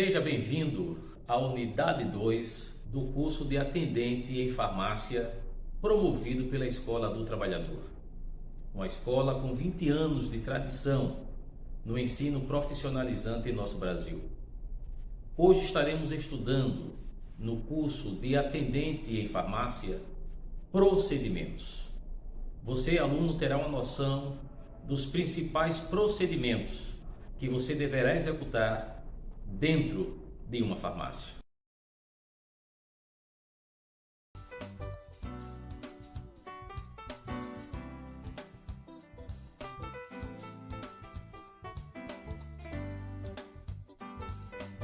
Seja bem-vindo à unidade 2 do curso de atendente em farmácia promovido pela Escola do Trabalhador. Uma escola com 20 anos de tradição no ensino profissionalizante em nosso Brasil. Hoje estaremos estudando no curso de atendente em farmácia procedimentos. Você, aluno, terá uma noção dos principais procedimentos que você deverá executar dentro de uma farmácia.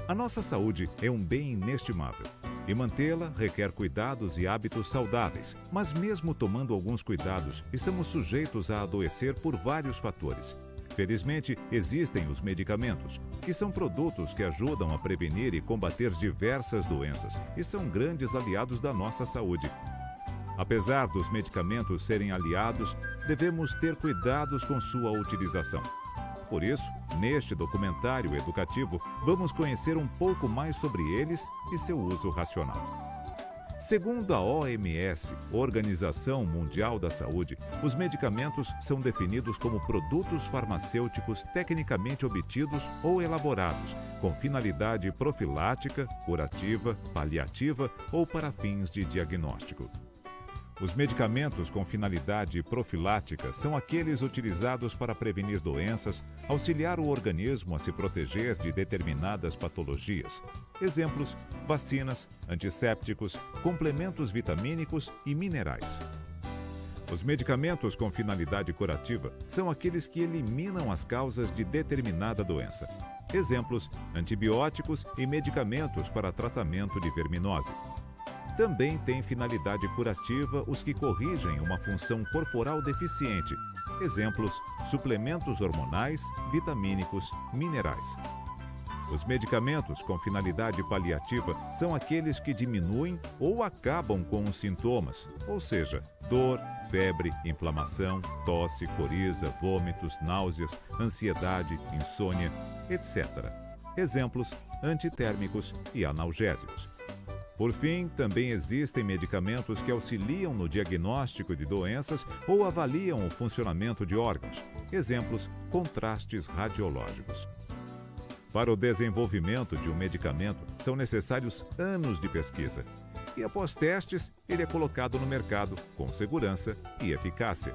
A nossa saúde é um bem inestimável e mantê-la requer cuidados e hábitos saudáveis. Mas mesmo tomando alguns cuidados, estamos sujeitos a adoecer por vários fatores. Felizmente, existem os medicamentos, que são produtos que ajudam a prevenir e combater diversas doenças e são grandes aliados da nossa saúde. Apesar dos medicamentos serem aliados, devemos ter cuidados com sua utilização. Por isso, neste documentário educativo, vamos conhecer um pouco mais sobre eles e seu uso racional. Segundo a OMS, Organização Mundial da Saúde, os medicamentos são definidos como produtos farmacêuticos tecnicamente obtidos ou elaborados, com finalidade profilática, curativa, paliativa ou para fins de diagnóstico. Os medicamentos com finalidade profilática são aqueles utilizados para prevenir doenças, auxiliar o organismo a se proteger de determinadas patologias. Exemplos: vacinas, antissépticos, complementos vitamínicos e minerais. Os medicamentos com finalidade curativa são aqueles que eliminam as causas de determinada doença. Exemplos: antibióticos e medicamentos para tratamento de verminose. Também têm finalidade curativa os que corrigem uma função corporal deficiente. Exemplos: suplementos hormonais, vitamínicos, minerais. Os medicamentos com finalidade paliativa são aqueles que diminuem ou acabam com os sintomas, ou seja, dor, febre, inflamação, tosse, coriza, vômitos, náuseas, ansiedade, insônia, etc. Exemplos: antitérmicos e analgésicos. Por fim, também existem medicamentos que auxiliam no diagnóstico de doenças ou avaliam o funcionamento de órgãos. Exemplos: contrastes radiológicos. Para o desenvolvimento de um medicamento, são necessários anos de pesquisa. E após testes, ele é colocado no mercado com segurança e eficácia.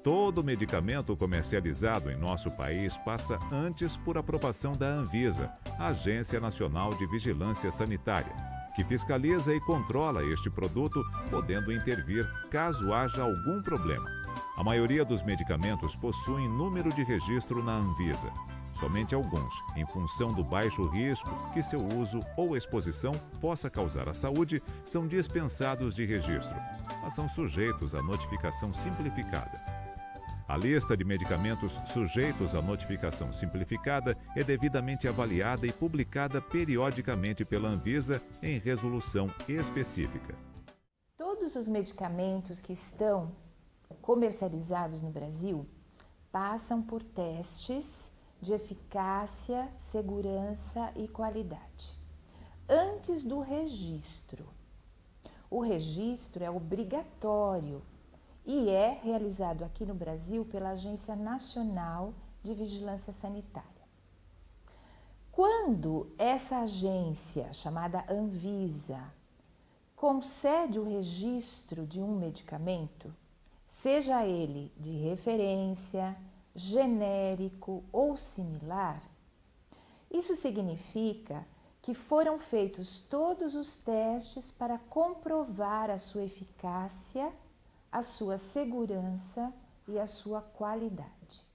Todo medicamento comercializado em nosso país passa antes por aprovação da Anvisa, a Agência Nacional de Vigilância Sanitária, que fiscaliza e controla este produto, podendo intervir caso haja algum problema. A maioria dos medicamentos possuem número de registro na Anvisa. Somente alguns, em função do baixo risco que seu uso ou exposição possa causar à saúde, são dispensados de registro, mas são sujeitos à notificação simplificada. A lista de medicamentos sujeitos à notificação simplificada é devidamente avaliada e publicada periodicamente pela Anvisa em resolução específica. Todos os medicamentos que estão comercializados no Brasil passam por testes de eficácia, segurança e qualidade. Antes do registro. O registro é obrigatório e é realizado aqui no Brasil pela Agência Nacional de Vigilância Sanitária. Quando essa agência, chamada Anvisa, concede o registro de um medicamento, seja ele de referência, genérico ou similar, isso significa que foram feitos todos os testes para comprovar a sua eficácia, a sua segurança e a sua qualidade.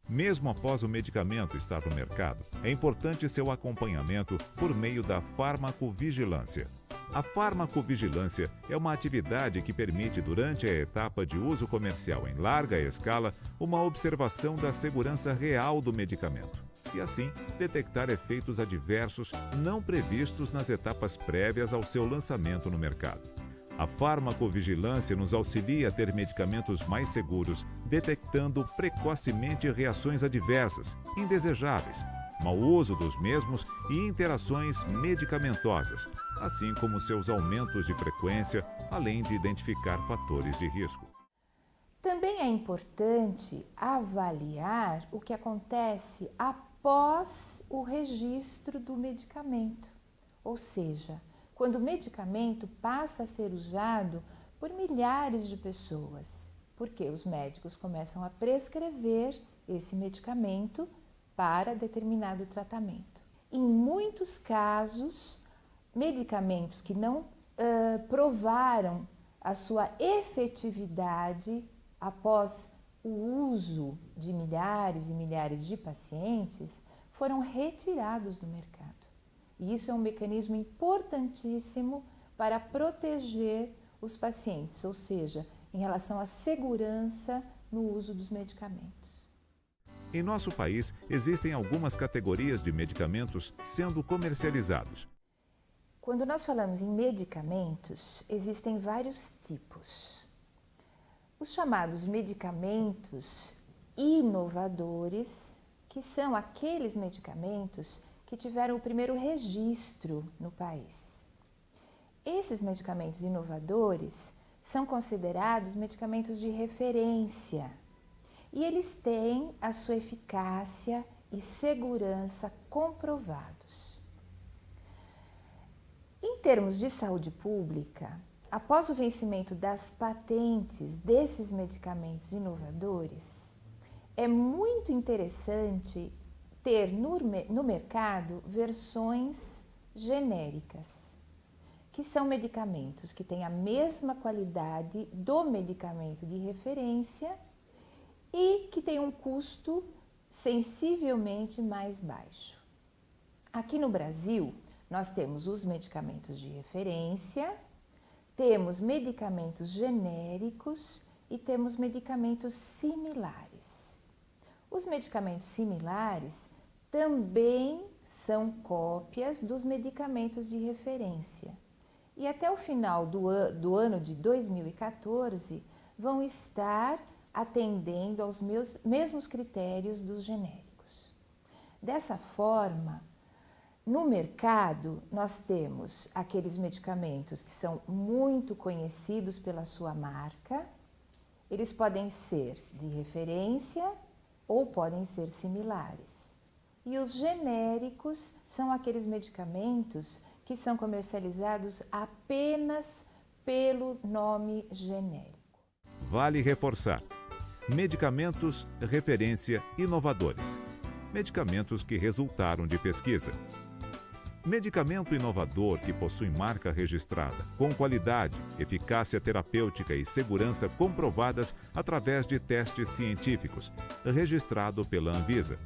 Mesmo após o medicamento estar no mercado, é importante seu acompanhamento por meio da farmacovigilância. A farmacovigilância é uma atividade que permite, durante a etapa de uso comercial em larga escala, uma observação da segurança real do medicamento e, assim, detectar efeitos adversos não previstos nas etapas prévias ao seu lançamento no mercado. A farmacovigilância nos auxilia a ter medicamentos mais seguros, detectando precocemente reações adversas, indesejáveis, mau uso dos mesmos e interações medicamentosas, assim como seus aumentos de frequência, além de identificar fatores de risco. Também é importante avaliar o que acontece após o registro do medicamento, ou seja, quando o medicamento passa a ser usado por milhares de pessoas, porque os médicos começam a prescrever esse medicamento para determinado tratamento. Em muitos casos, medicamentos que não provaram a sua efetividade após o uso de milhares e milhares de pacientes foram retirados do mercado. E isso é um mecanismo importantíssimo para proteger os pacientes, ou seja, em relação à segurança no uso dos medicamentos. Em nosso país, existem algumas categorias de medicamentos sendo comercializados. Quando nós falamos em medicamentos, existem vários tipos. Os chamados medicamentos inovadores, que são aqueles medicamentos que tiveram o primeiro registro no país. Esses medicamentos inovadores são considerados medicamentos de referência e eles têm a sua eficácia e segurança comprovados. Em termos de saúde pública, após o vencimento das patentes desses medicamentos inovadores, é muito interessante ter no mercado versões genéricas, que são medicamentos que têm a mesma qualidade do medicamento de referência e que têm um custo sensivelmente mais baixo. Aqui no Brasil, nós temos os medicamentos de referência, temos medicamentos genéricos e temos medicamentos similares. Os medicamentos similares também são cópias dos medicamentos de referência. E até o final do ano de 2014 vão estar atendendo aos mesmos critérios dos genéricos. Dessa forma, no mercado, nós temos aqueles medicamentos que são muito conhecidos pela sua marca, eles podem ser de referência ou podem ser similares. E os genéricos são aqueles medicamentos que são comercializados apenas pelo nome genérico. Vale reforçar: medicamentos referência inovadores. Medicamentos que resultaram de pesquisa. Medicamento inovador que possui marca registrada, com qualidade, eficácia terapêutica e segurança comprovadas através de testes científicos, registrado pela Anvisa.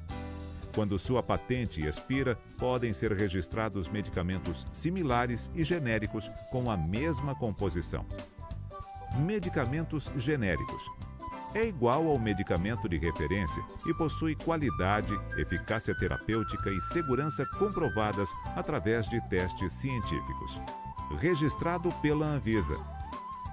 Quando sua patente expira, podem ser registrados medicamentos similares e genéricos com a mesma composição. Medicamentos genéricos. É igual ao medicamento de referência e possui qualidade, eficácia terapêutica e segurança comprovadas através de testes científicos. Registrado pela Anvisa.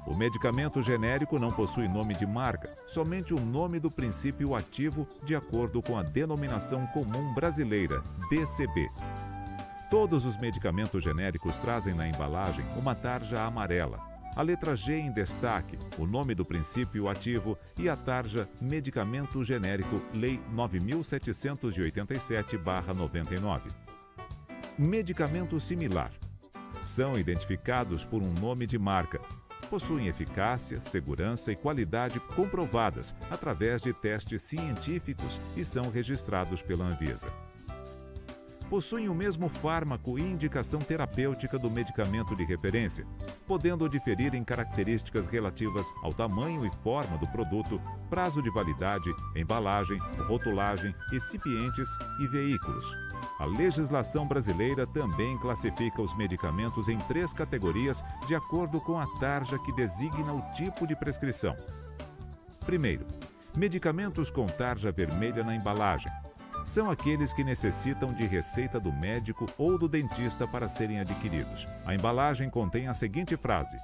O medicamento genérico não possui nome de marca, somente o nome do princípio ativo de acordo com a Denominação Comum Brasileira, DCB. Todos os medicamentos genéricos trazem na embalagem uma tarja amarela. A letra G em destaque, o nome do princípio ativo e a tarja Medicamento Genérico Lei 9.787/99. Medicamento similar. São identificados por um nome de marca. Possuem eficácia, segurança e qualidade comprovadas através de testes científicos e são registrados pela Anvisa. Possuem o mesmo fármaco e indicação terapêutica do medicamento de referência, podendo diferir em características relativas ao tamanho e forma do produto, prazo de validade, embalagem, rotulagem, recipientes e veículos. A legislação brasileira também classifica os medicamentos em 3 categorias de acordo com a tarja que designa o tipo de prescrição. Primeiro, medicamentos com tarja vermelha na embalagem. São aqueles que necessitam de receita do médico ou do dentista para serem adquiridos. A embalagem contém a seguinte frase: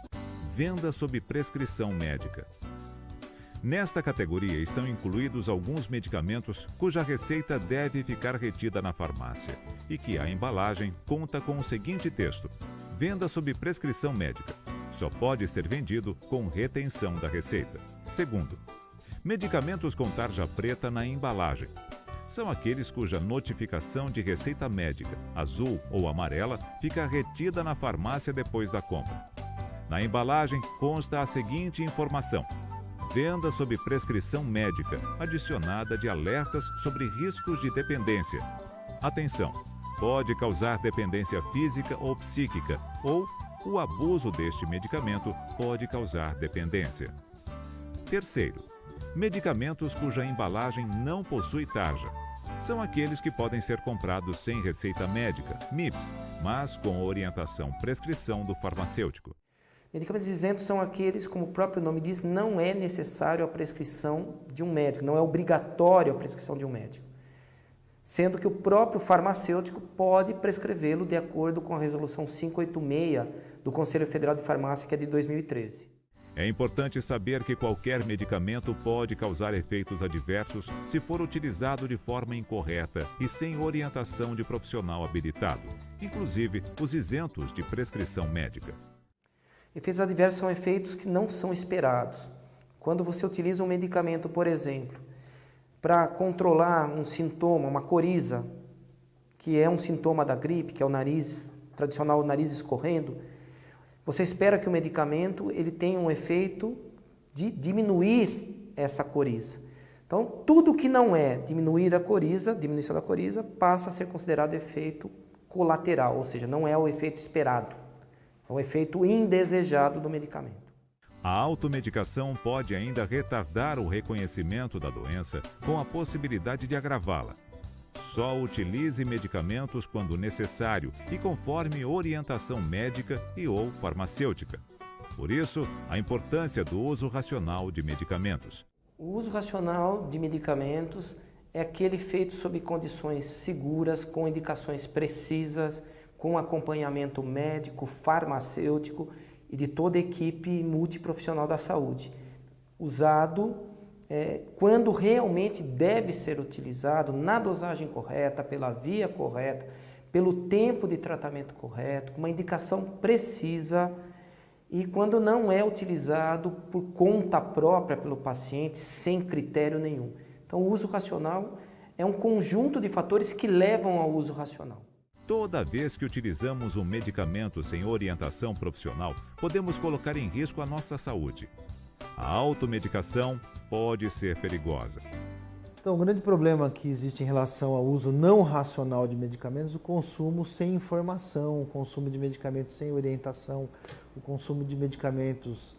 venda sob prescrição médica. Nesta categoria estão incluídos alguns medicamentos cuja receita deve ficar retida na farmácia e que a embalagem conta com o seguinte texto: venda sob prescrição médica. Só pode ser vendido com retenção da receita. Segundo, medicamentos com tarja preta na embalagem. São aqueles cuja notificação de receita médica, azul ou amarela, fica retida na farmácia depois da compra. Na embalagem consta a seguinte informação: venda sob prescrição médica, adicionada de alertas sobre riscos de dependência. Atenção! Pode causar dependência física ou psíquica, ou o abuso deste medicamento pode causar dependência. Terceiro, medicamentos cuja embalagem não possui tarja. São aqueles que podem ser comprados sem receita médica, MIPS, mas com orientação prescrição do farmacêutico. Medicamentos isentos são aqueles, como o próprio nome diz, não é necessário a prescrição de um médico, não é obrigatório a prescrição de um médico. Sendo que o próprio farmacêutico pode prescrevê-lo de acordo com a Resolução 586 do Conselho Federal de Farmácia, que é de 2013. É importante saber que qualquer medicamento pode causar efeitos adversos se for utilizado de forma incorreta e sem orientação de profissional habilitado, inclusive os isentos de prescrição médica. Efeitos adversos são efeitos que não são esperados. Quando você utiliza um medicamento, por exemplo, para controlar um sintoma, uma coriza, que é um sintoma da gripe, que é o nariz, tradicional nariz escorrendo, você espera que o medicamento ele tenha um efeito de diminuir essa coriza. Então, tudo que não é diminuir a coriza, diminuição da coriza, passa a ser considerado efeito colateral, ou seja, não é o efeito esperado. É um efeito indesejado do medicamento. A automedicação pode ainda retardar o reconhecimento da doença com a possibilidade de agravá-la. Só utilize medicamentos quando necessário e conforme orientação médica e ou farmacêutica. Por isso, a importância do uso racional de medicamentos. O uso racional de medicamentos é aquele feito sob condições seguras, com indicações precisas, com acompanhamento médico, farmacêutico e de toda a equipe multiprofissional da saúde. Usado quando realmente deve ser utilizado, na dosagem correta, pela via correta, pelo tempo de tratamento correto, com uma indicação precisa e quando não é utilizado por conta própria pelo paciente, sem critério nenhum. Então, o uso racional é um conjunto de fatores que levam ao uso racional. Toda vez que utilizamos um medicamento sem orientação profissional, podemos colocar em risco a nossa saúde. A automedicação pode ser perigosa. Então, o grande problema que existe em relação ao uso não racional de medicamentos é o consumo sem informação, o consumo de medicamentos sem orientação, o consumo de medicamentos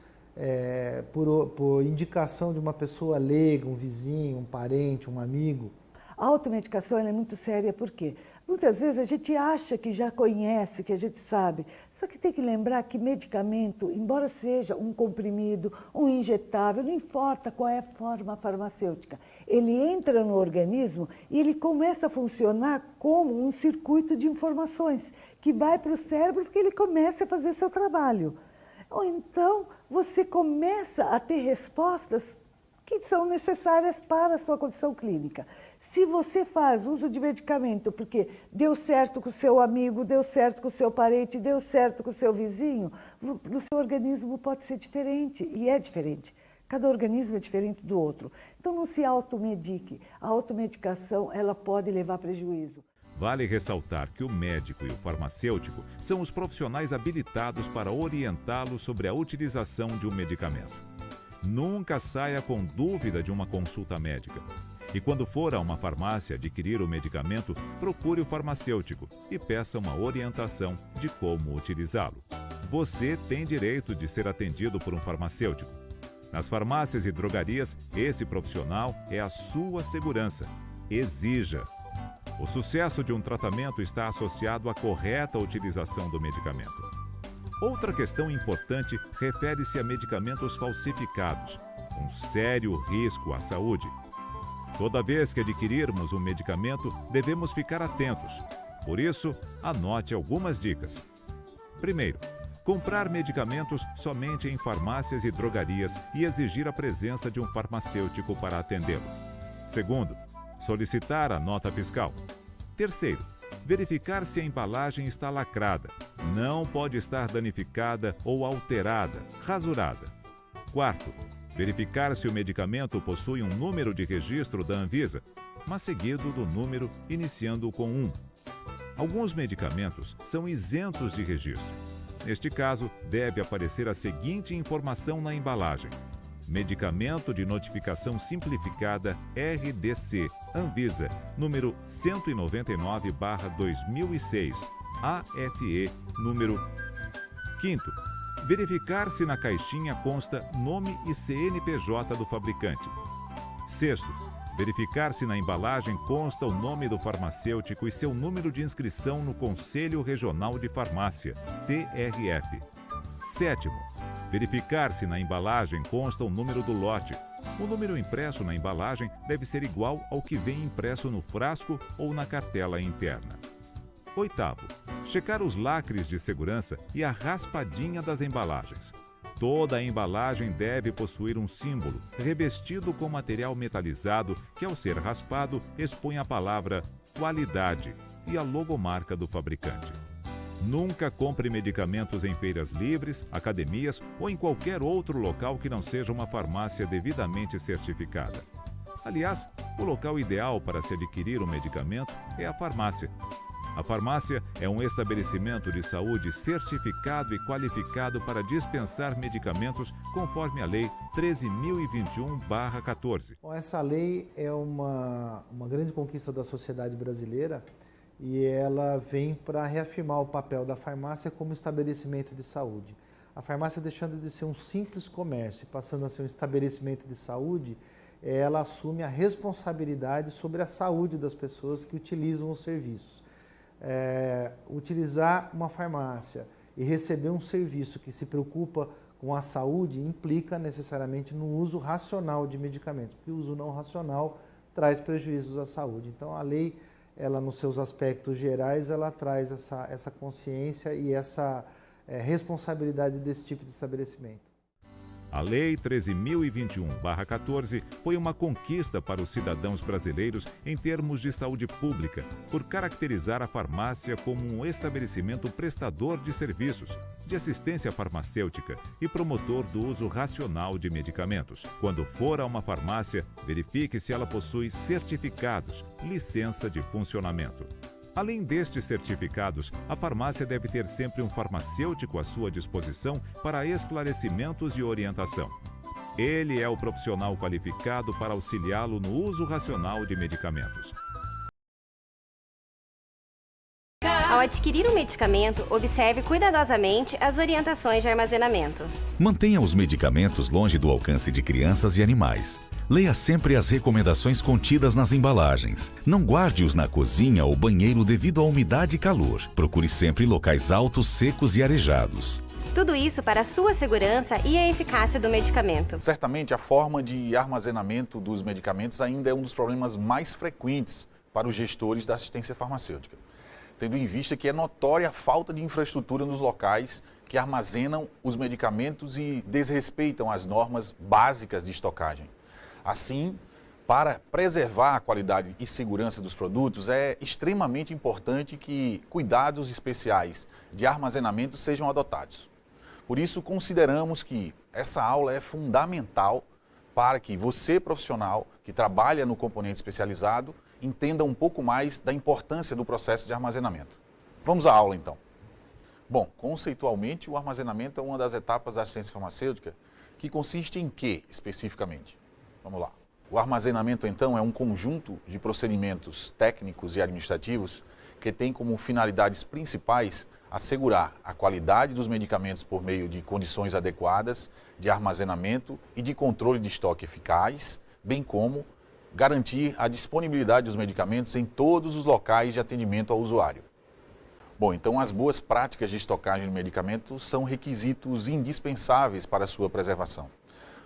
por indicação de uma pessoa leiga, um vizinho, um parente, um amigo. A automedicação é muito séria porque muitas vezes a gente acha que já conhece, que a gente sabe. Só que tem que lembrar que medicamento, embora seja um comprimido, um injetável, não importa qual é a forma farmacêutica, ele entra no organismo e ele começa a funcionar como um circuito de informações que vai para o cérebro porque ele começa a fazer seu trabalho. Ou então você começa a ter respostas que são necessárias para a sua condição clínica. Se você faz uso de medicamento porque deu certo com o seu amigo, deu certo com o seu parente, deu certo com o seu vizinho, o seu organismo pode ser diferente, e é diferente. Cada organismo é diferente do outro. Então não se automedique. A automedicação ela pode levar prejuízo. Vale ressaltar que o médico e o farmacêutico são os profissionais habilitados para orientá-lo sobre a utilização de um medicamento. Nunca saia com dúvida de uma consulta médica. E quando for a uma farmácia adquirir o medicamento, procure o farmacêutico e peça uma orientação de como utilizá-lo. Você tem direito de ser atendido por um farmacêutico. Nas farmácias e drogarias, esse profissional é a sua segurança. Exija. O sucesso de um tratamento está associado à correta utilização do medicamento. Outra questão importante refere-se a medicamentos falsificados, um sério risco à saúde. Toda vez que adquirirmos um medicamento, devemos ficar atentos. Por isso, anote algumas dicas. Primeiro, comprar medicamentos somente em farmácias e drogarias e exigir a presença de um farmacêutico para atendê-lo. Segundo, solicitar a nota fiscal. Terceiro, verificar se a embalagem está lacrada, não pode estar danificada ou alterada, rasurada. Quarto, verificar se o medicamento possui um número de registro da Anvisa, mas seguido do número iniciando com 1. Alguns medicamentos são isentos de registro. Neste caso, deve aparecer a seguinte informação na embalagem: Medicamento de Notificação Simplificada RDC, Anvisa, número 199/2006, AFE, número. Quinto, verificar se na caixinha consta nome e CNPJ do fabricante. Sexto, verificar se na embalagem consta o nome do farmacêutico e seu número de inscrição no Conselho Regional de Farmácia, CRF. Sétimo, verificar se na embalagem consta o número do lote. O número impresso na embalagem deve ser igual ao que vem impresso no frasco ou na cartela interna. Oitavo, checar os lacres de segurança e a raspadinha das embalagens. Toda a embalagem deve possuir um símbolo revestido com material metalizado que, ao ser raspado, expõe a palavra qualidade e a logomarca do fabricante. Nunca compre medicamentos em feiras livres, academias ou em qualquer outro local que não seja uma farmácia devidamente certificada. Aliás, o local ideal para se adquirir um medicamento é a farmácia. A farmácia é um estabelecimento de saúde certificado e qualificado para dispensar medicamentos conforme a Lei 13.021/14. Bom, essa lei é uma grande conquista da sociedade brasileira e ela vem para reafirmar o papel da farmácia como estabelecimento de saúde. A farmácia, deixando de ser um simples comércio e passando a ser um estabelecimento de saúde, ela assume a responsabilidade sobre a saúde das pessoas que utilizam os serviços. Utilizar uma farmácia e receber um serviço que se preocupa com a saúde implica necessariamente no uso racional de medicamentos, porque o uso não racional traz prejuízos à saúde. Então, a lei, ela nos seus aspectos gerais, ela traz essa consciência e essa responsabilidade desse tipo de estabelecimento. A Lei 13.021/14 foi uma conquista para os cidadãos brasileiros em termos de saúde pública, por caracterizar a farmácia como um estabelecimento prestador de serviços, de assistência farmacêutica e promotor do uso racional de medicamentos. Quando for a uma farmácia, verifique se ela possui certificados, licença de funcionamento. Além destes certificados, a farmácia deve ter sempre um farmacêutico à sua disposição para esclarecimentos e orientação. Ele é o profissional qualificado para auxiliá-lo no uso racional de medicamentos. Ao adquirir um medicamento, observe cuidadosamente as orientações de armazenamento. Mantenha os medicamentos longe do alcance de crianças e animais. Leia sempre as recomendações contidas nas embalagens. Não guarde-os na cozinha ou banheiro devido à umidade e calor. Procure sempre locais altos, secos e arejados. Tudo isso para a sua segurança e a eficácia do medicamento. Certamente, a forma de armazenamento dos medicamentos ainda é um dos problemas mais frequentes para os gestores da assistência farmacêutica, tendo em vista que é notória a falta de infraestrutura nos locais que armazenam os medicamentos e desrespeitam as normas básicas de estocagem. Assim, para preservar a qualidade e segurança dos produtos, é extremamente importante que cuidados especiais de armazenamento sejam adotados. Por isso, consideramos que essa aula é fundamental para que você, profissional, que trabalha no componente especializado, entenda um pouco mais da importância do processo de armazenamento. Vamos à aula, então. Bom, conceitualmente, o armazenamento é uma das etapas da assistência farmacêutica que consiste em quê, especificamente? Vamos lá. O armazenamento, então, é um conjunto de procedimentos técnicos e administrativos que tem como finalidades principais assegurar a qualidade dos medicamentos por meio de condições adequadas de armazenamento e de controle de estoque eficaz, bem como garantir a disponibilidade dos medicamentos em todos os locais de atendimento ao usuário. Bom, então as boas práticas de estocagem de medicamentos são requisitos indispensáveis para a sua preservação,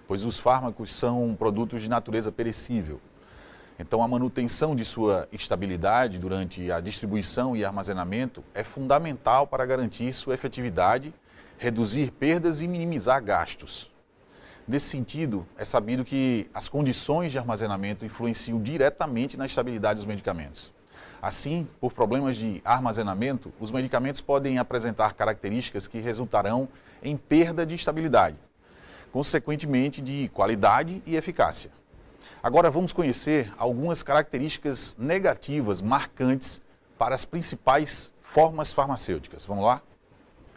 pois os fármacos são produtos de natureza perecível. Então, a manutenção de sua estabilidade durante a distribuição e armazenamento é fundamental para garantir sua efetividade reduzir perdas e minimizar gastos. Nesse sentido, é sabido que as condições de armazenamento influenciam diretamente na estabilidade dos medicamentos. Assim, por problemas de armazenamento, os medicamentos podem apresentar características que resultarão em perda de estabilidade, consequentemente de qualidade e eficácia. Agora vamos conhecer algumas características negativas marcantes para as principais formas farmacêuticas. Vamos lá?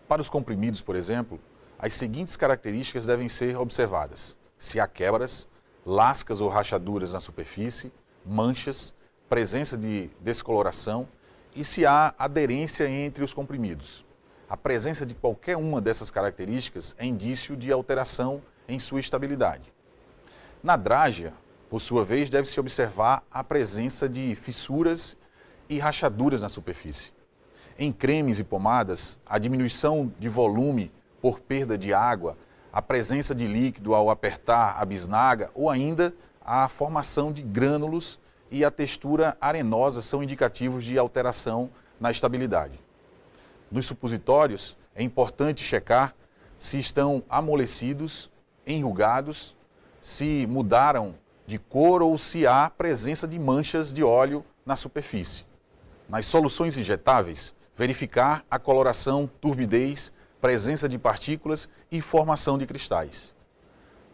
Para os comprimidos, por exemplo, as seguintes características devem ser observadas: se há quebras, lascas ou rachaduras na superfície, manchas, presença de descoloração e se há aderência entre os comprimidos. A presença de qualquer uma dessas características é indício de alteração em sua estabilidade. Na drágia, por sua vez, deve-se observar a presença de fissuras e rachaduras na superfície. Em cremes e pomadas, a diminuição de volume por perda de água, a presença de líquido ao apertar a bisnaga ou ainda a formação de grânulos e a textura arenosa são indicativos de alteração na estabilidade. Nos supositórios, é importante checar se estão amolecidos, enrugados, se mudaram de cor ou se há presença de manchas de óleo na superfície. Nas soluções injetáveis, verificar a coloração, turbidez, presença de partículas e formação de cristais.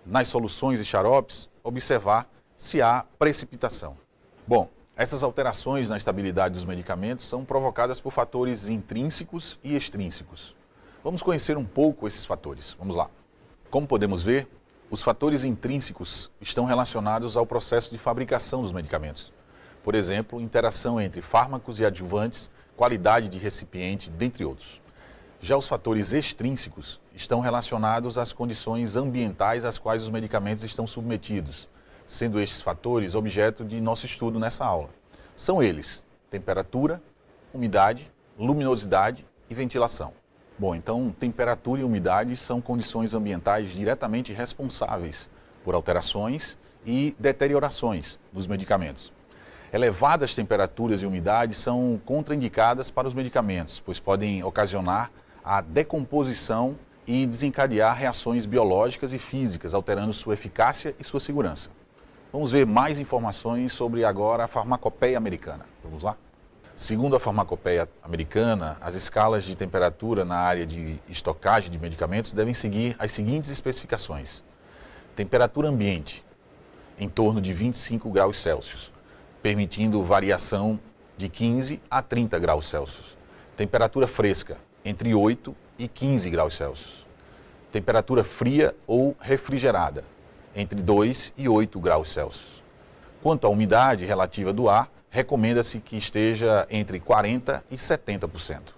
Nas soluções e xaropes, observar se há precipitação. Bom, essas alterações na estabilidade dos medicamentos são provocadas por fatores intrínsecos e extrínsecos. Vamos conhecer um pouco esses fatores. Vamos lá. Como podemos ver, os fatores intrínsecos estão relacionados ao processo de fabricação dos medicamentos. Por exemplo, interação entre fármacos e adjuvantes, qualidade de recipiente, dentre outros. Já os fatores extrínsecos estão relacionados às condições ambientais às quais os medicamentos estão submetidos, sendo estes fatores objeto de nosso estudo nessa aula. São eles: temperatura, umidade, luminosidade e ventilação. Bom, então temperatura e umidade são condições ambientais diretamente responsáveis por alterações e deteriorações dos medicamentos. Elevadas temperaturas e umidade são contraindicadas para os medicamentos, pois podem ocasionar a decomposição e desencadear reações biológicas e físicas, alterando sua eficácia e sua segurança. Vamos ver mais informações sobre agora a farmacopeia americana. Vamos lá? Segundo a farmacopeia americana, as escalas de temperatura na área de estocagem de medicamentos devem seguir as seguintes especificações. Temperatura ambiente, em torno de 25 graus Celsius, permitindo variação de 15 a 30 graus Celsius. Temperatura fresca, entre 8 e 15 graus Celsius. Temperatura fria ou refrigerada, entre 2 e 8 graus Celsius. Quanto à umidade relativa do ar, recomenda-se que esteja entre 40% e 70%.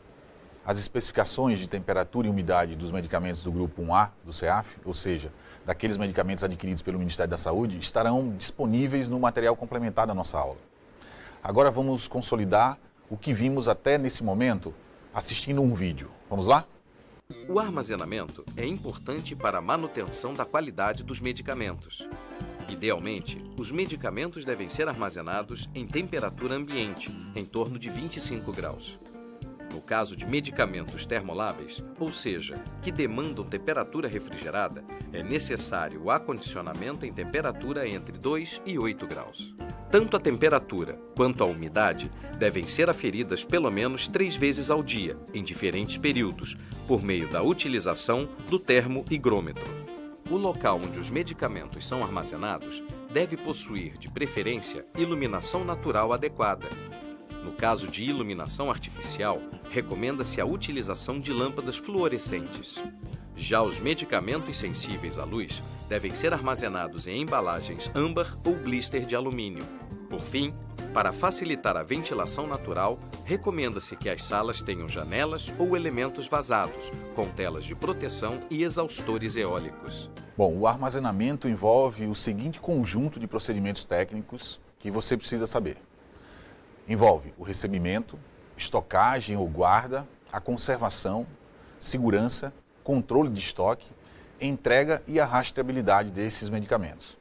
As especificações de temperatura e umidade dos medicamentos do grupo 1A do CEAF, ou seja, daqueles medicamentos adquiridos pelo Ministério da Saúde, estarão disponíveis no material complementar da nossa aula. Agora vamos consolidar o que vimos até nesse momento assistindo um vídeo. Vamos lá? O armazenamento é importante para a manutenção da qualidade dos medicamentos. Idealmente, os medicamentos devem ser armazenados em temperatura ambiente, em torno de 25 graus. No caso de medicamentos termoláveis, ou seja, que demandam temperatura refrigerada, é necessário o acondicionamento em temperatura entre 2 e 8 graus. Tanto a temperatura quanto a umidade devem ser aferidas pelo menos 3 vezes ao dia, em diferentes períodos, por meio da utilização do termohigrômetro. O local onde os medicamentos são armazenados deve possuir, de preferência, iluminação natural adequada. No caso de iluminação artificial, recomenda-se a utilização de lâmpadas fluorescentes. Já os medicamentos sensíveis à luz devem ser armazenados em embalagens âmbar ou blister de alumínio. Por fim, para facilitar a ventilação natural, recomenda-se que as salas tenham janelas ou elementos vazados, com telas de proteção e exaustores eólicos. Bom, o armazenamento envolve o seguinte conjunto de procedimentos técnicos que você precisa saber. Envolve o recebimento, estocagem ou guarda, a conservação, segurança, controle de estoque, entrega e a rastreabilidade desses medicamentos.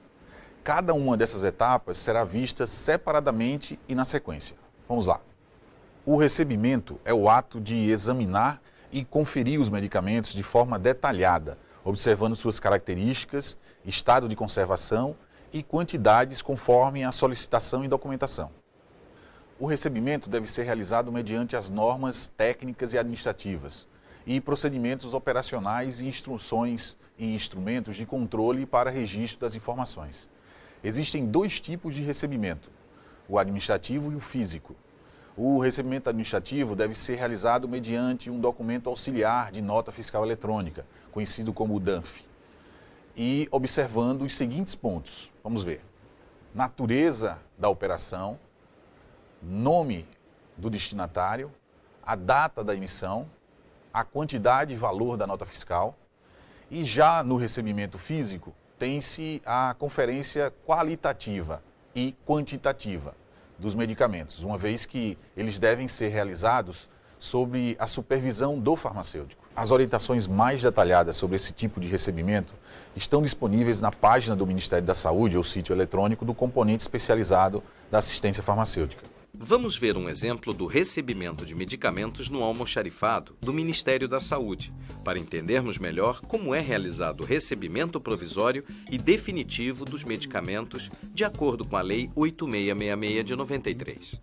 Cada uma dessas etapas será vista separadamente e na sequência. Vamos lá. O recebimento é o ato de examinar e conferir os medicamentos de forma detalhada, observando suas características, estado de conservação e quantidades conforme a solicitação e documentação. O recebimento deve ser realizado mediante as normas técnicas e administrativas e procedimentos operacionais e instruções e instrumentos de controle para registro das informações. Existem 2 tipos de recebimento, o administrativo e o físico. O recebimento administrativo deve ser realizado mediante um documento auxiliar de nota fiscal eletrônica, conhecido como o DANF, e observando os seguintes pontos. Vamos ver. Natureza da operação, nome do destinatário, a data da emissão, a quantidade e valor da nota fiscal. E já no recebimento físico, tem-se a conferência qualitativa e quantitativa dos medicamentos, uma vez que eles devem ser realizados sob a supervisão do farmacêutico. As orientações mais detalhadas sobre esse tipo de recebimento estão disponíveis na página do Ministério da Saúde ou sítio eletrônico do componente especializado da assistência farmacêutica. Vamos ver um exemplo do recebimento de medicamentos no almoxarifado do Ministério da Saúde, para entendermos melhor como é realizado o recebimento provisório e definitivo dos medicamentos de acordo com a Lei 8666 de 93.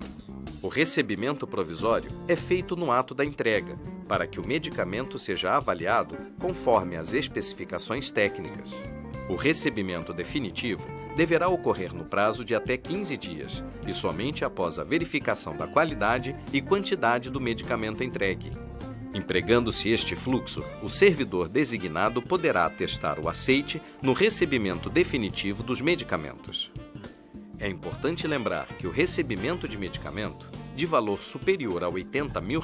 O recebimento provisório é feito no ato da entrega, para que o medicamento seja avaliado conforme as especificações técnicas. O recebimento definitivo deverá ocorrer no prazo de até 15 dias e somente após a verificação da qualidade e quantidade do medicamento entregue. Empregando-se este fluxo, o servidor designado poderá atestar o aceite no recebimento definitivo dos medicamentos. É importante lembrar que o recebimento de medicamento, de valor superior a R$80 mil,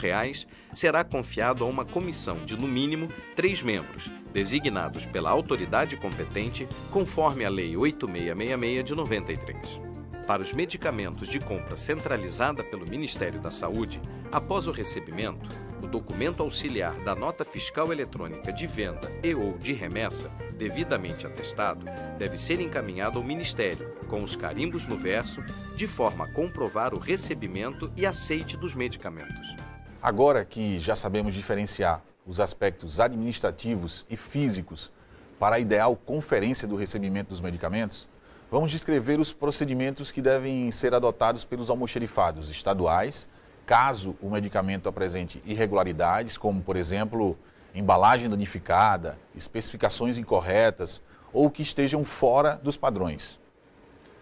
será confiado a uma comissão de, no mínimo, 3 membros, designados pela autoridade competente, conforme a Lei 8666 de 93. Para os medicamentos de compra centralizada pelo Ministério da Saúde, após o recebimento, o documento auxiliar da nota fiscal eletrônica de venda e/ou de remessa, devidamente atestado, deve ser encaminhado ao Ministério, com os carimbos no verso, de forma a comprovar o recebimento e aceite dos medicamentos. Agora que já sabemos diferenciar os aspectos administrativos e físicos para a ideal conferência do recebimento dos medicamentos, vamos descrever os procedimentos que devem ser adotados pelos almoxarifados estaduais, caso o medicamento apresente irregularidades, como, por exemplo, embalagem danificada, especificações incorretas ou que estejam fora dos padrões.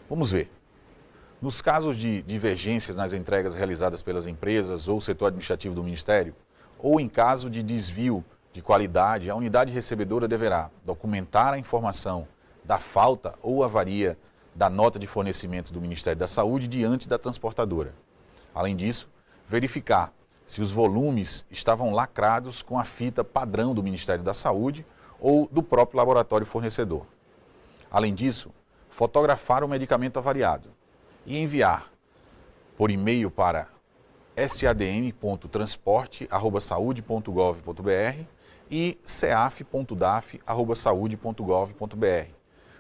Vamos ver. Nos casos de divergências nas entregas realizadas pelas empresas ou setor administrativo do Ministério, ou em caso de desvio de qualidade, a unidade recebedora deverá documentar a informação da falta ou avaria da nota de fornecimento do Ministério da Saúde diante da transportadora. Além disso, verificar se os volumes estavam lacrados com a fita padrão do Ministério da Saúde ou do próprio laboratório fornecedor. Além disso, fotografar o medicamento avariado e enviar por e-mail para sadm.transporte@saude.gov.br e ceaf.daf@saude.gov.br,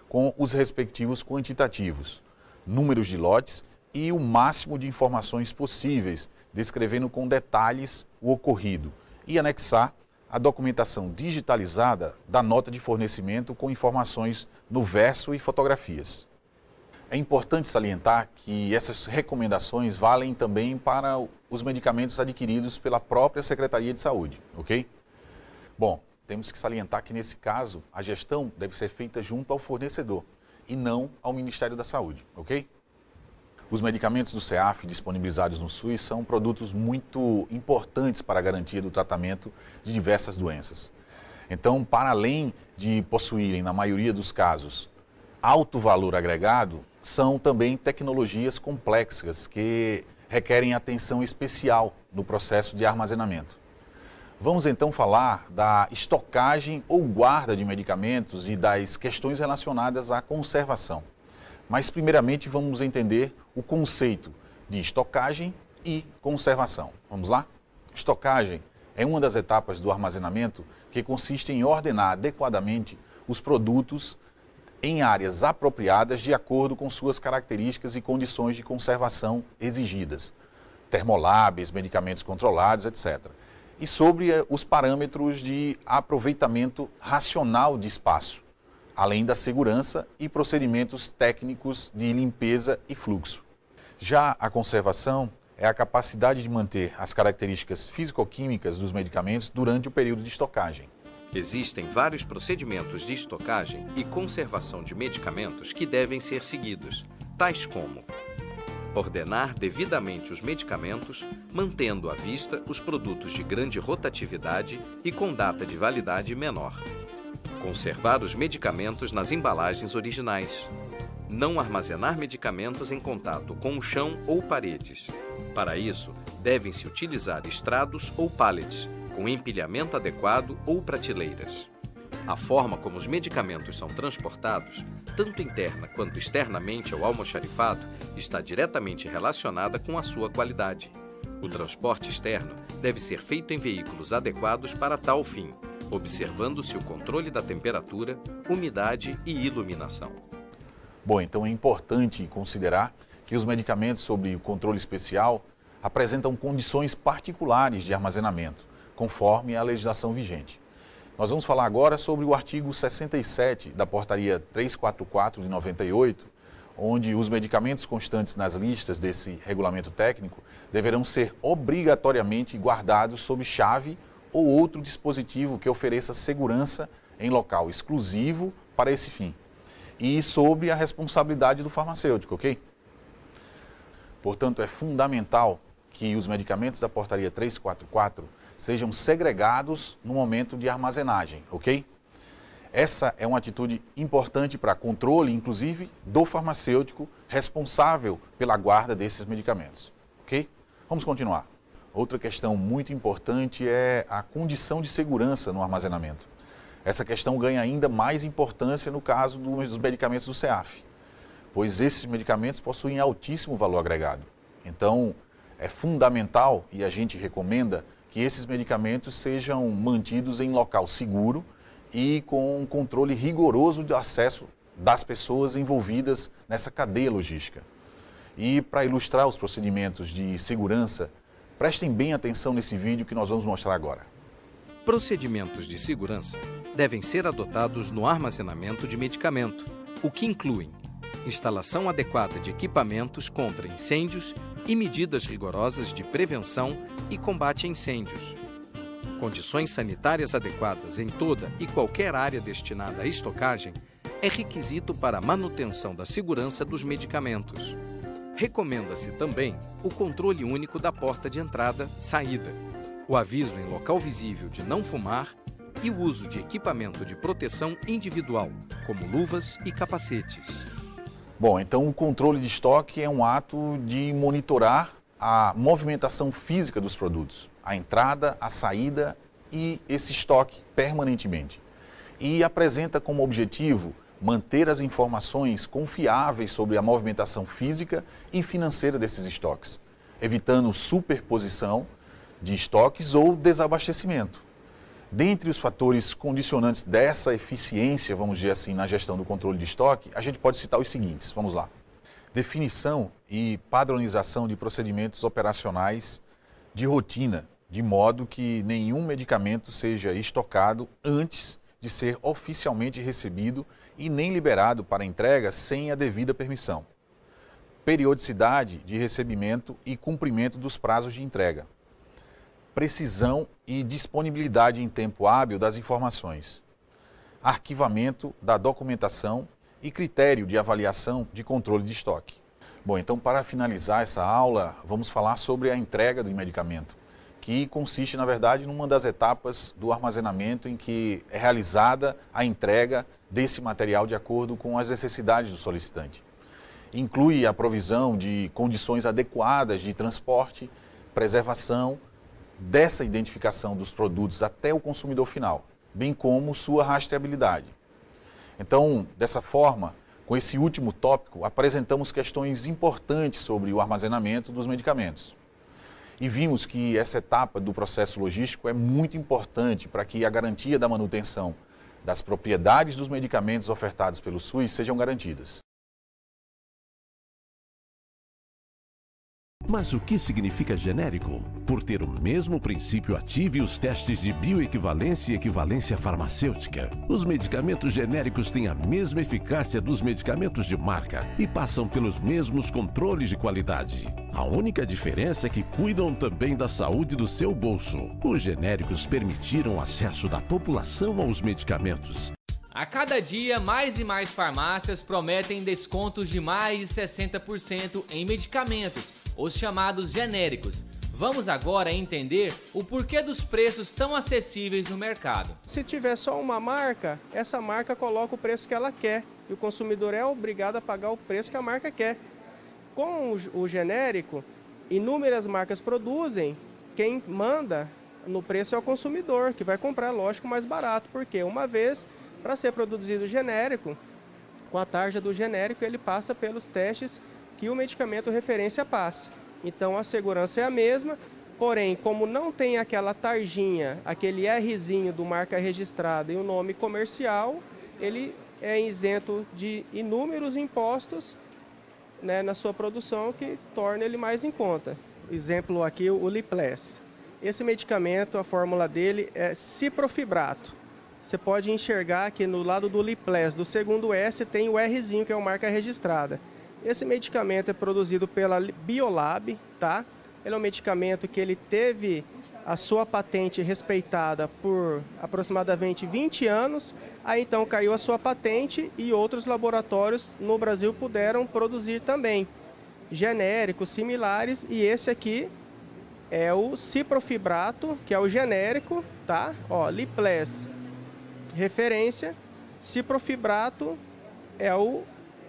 com os respectivos quantitativos, números de lotes e o máximo de informações possíveis, descrevendo com detalhes o ocorrido, e anexar a documentação digitalizada da nota de fornecimento com informações no verso e fotografias. É importante salientar que essas recomendações valem também para os medicamentos adquiridos pela própria Secretaria de Saúde, ok? Bom, temos que salientar que nesse caso a gestão deve ser feita junto ao fornecedor e não ao Ministério da Saúde, ok? Os medicamentos do CEAF disponibilizados no SUS são produtos muito importantes para a garantia do tratamento de diversas doenças. Então, para além de possuírem, na maioria dos casos, alto valor agregado, são também tecnologias complexas que requerem atenção especial no processo de armazenamento. Vamos então falar da estocagem ou guarda de medicamentos e das questões relacionadas à conservação. Mas primeiramente vamos entender o conceito de estocagem e conservação. Vamos lá? Estocagem é uma das etapas do armazenamento que consiste em ordenar adequadamente os produtos em áreas apropriadas de acordo com suas características e condições de conservação exigidas, termoláveis, medicamentos controlados, etc. e sobre os parâmetros de aproveitamento racional de espaço, além da segurança e procedimentos técnicos de limpeza e fluxo. Já a conservação é a capacidade de manter as características físico-químicas dos medicamentos durante o período de estocagem. Existem vários procedimentos de estocagem e conservação de medicamentos que devem ser seguidos, tais como ordenar devidamente os medicamentos, mantendo à vista os produtos de grande rotatividade e com data de validade menor. Conservar os medicamentos nas embalagens originais. Não armazenar medicamentos em contato com o chão ou paredes. Para isso, devem-se utilizar estrados ou pallets, com empilhamento adequado ou prateleiras. A forma como os medicamentos são transportados, tanto interna quanto externamente ao almoxarifado, está diretamente relacionada com a sua qualidade. O transporte externo deve ser feito em veículos adequados para tal fim, observando-se o controle da temperatura, umidade e iluminação. Bom, então é importante considerar que os medicamentos sob controle especial apresentam condições particulares de armazenamento, conforme a legislação vigente. Nós vamos falar agora sobre o artigo 67 da Portaria 344 de 98, onde os medicamentos constantes nas listas desse regulamento técnico deverão ser obrigatoriamente guardados sob chave ou outro dispositivo que ofereça segurança em local exclusivo para esse fim e sob a responsabilidade do farmacêutico, ok? Portanto, é fundamental que os medicamentos da Portaria 344 sejam segregados no momento de armazenagem, ok? Essa é uma atitude importante para controle, inclusive, do farmacêutico responsável pela guarda desses medicamentos, ok? Vamos continuar. Outra questão muito importante é a condição de segurança no armazenamento. Essa questão ganha ainda mais importância no caso dos medicamentos do CEAF, pois esses medicamentos possuem altíssimo valor agregado. Então, é fundamental e a gente recomenda que esses medicamentos sejam mantidos em local seguro e com um controle rigoroso de acesso das pessoas envolvidas nessa cadeia logística. E para ilustrar os procedimentos de segurança, prestem bem atenção nesse vídeo que nós vamos mostrar agora. Procedimentos de segurança devem ser adotados no armazenamento de medicamento, o que incluem instalação adequada de equipamentos contra incêndios e medidas rigorosas de prevenção e combate a incêndios. Condições sanitárias adequadas em toda e qualquer área destinada à estocagem é requisito para a manutenção da segurança dos medicamentos. Recomenda-se também o controle único da porta de entrada-saída, o aviso em local visível de não fumar e o uso de equipamento de proteção individual, como luvas e capacetes. Bom, então o controle de estoque é um ato de monitorar a movimentação física dos produtos, a entrada, a saída e esse estoque permanentemente. E apresenta como objetivo manter as informações confiáveis sobre a movimentação física e financeira desses estoques, evitando superposição de estoques ou desabastecimento. Dentre os fatores condicionantes dessa eficiência, vamos dizer assim, na gestão do controle de estoque, a gente pode citar os seguintes, vamos lá. Definição e padronização de procedimentos operacionais de rotina, de modo que nenhum medicamento seja estocado antes de ser oficialmente recebido e nem liberado para entrega sem a devida permissão. Periodicidade de recebimento e cumprimento dos prazos de entrega. Precisão e disponibilidade em tempo hábil das informações. Arquivamento da documentação e critério de avaliação de controle de estoque. Bom, então para finalizar essa aula, vamos falar sobre a entrega do medicamento, que consiste, na verdade, numa das etapas do armazenamento em que é realizada a entrega desse material de acordo com as necessidades do solicitante. Inclui a provisão de condições adequadas de transporte, preservação, dessa identificação dos produtos até o consumidor final, bem como sua rastreabilidade. Então, dessa forma, com esse último tópico, apresentamos questões importantes sobre o armazenamento dos medicamentos. E vimos que essa etapa do processo logístico é muito importante para que a garantia da manutenção das propriedades dos medicamentos ofertados pelo SUS sejam garantidas. Mas o que significa genérico? Por ter o mesmo princípio ativo e os testes de bioequivalência e equivalência farmacêutica. Os medicamentos genéricos têm a mesma eficácia dos medicamentos de marca e passam pelos mesmos controles de qualidade. A única diferença é que cuidam também da saúde do seu bolso. Os genéricos permitiram o acesso da população aos medicamentos. A cada dia, mais e mais farmácias prometem descontos de mais de 60% em medicamentos, os chamados genéricos. Vamos agora entender o porquê dos preços tão acessíveis no mercado. Se tiver só uma marca, essa marca coloca o preço que ela quer e o consumidor é obrigado a pagar o preço que a marca quer. Com o genérico, inúmeras marcas produzem, quem manda no preço é o consumidor, que vai comprar, lógico, mais barato, porque uma vez, para ser produzido genérico, com a tarja do genérico, ele passa pelos testes que o medicamento referência passa. Então a segurança é a mesma, porém, como não tem aquela tarjinha, aquele Rzinho do marca registrada e o nome comercial, ele é isento de inúmeros impostos, né, na sua produção, que torna ele mais em conta. Exemplo aqui, o Lipless. Esse medicamento, a fórmula dele é ciprofibrato. Você pode enxergar que no lado do Lipless, do segundo S, tem o Rzinho, que é a marca registrada. Esse medicamento é produzido pela Biolab, tá? Ele é um medicamento que ele teve a sua patente respeitada por aproximadamente 20 anos. Aí então caiu a sua patente e outros laboratórios no Brasil puderam produzir também genéricos similares, e esse aqui é o ciprofibrato, que é o genérico, tá? Ó, Lipless, referência, ciprofibrato é o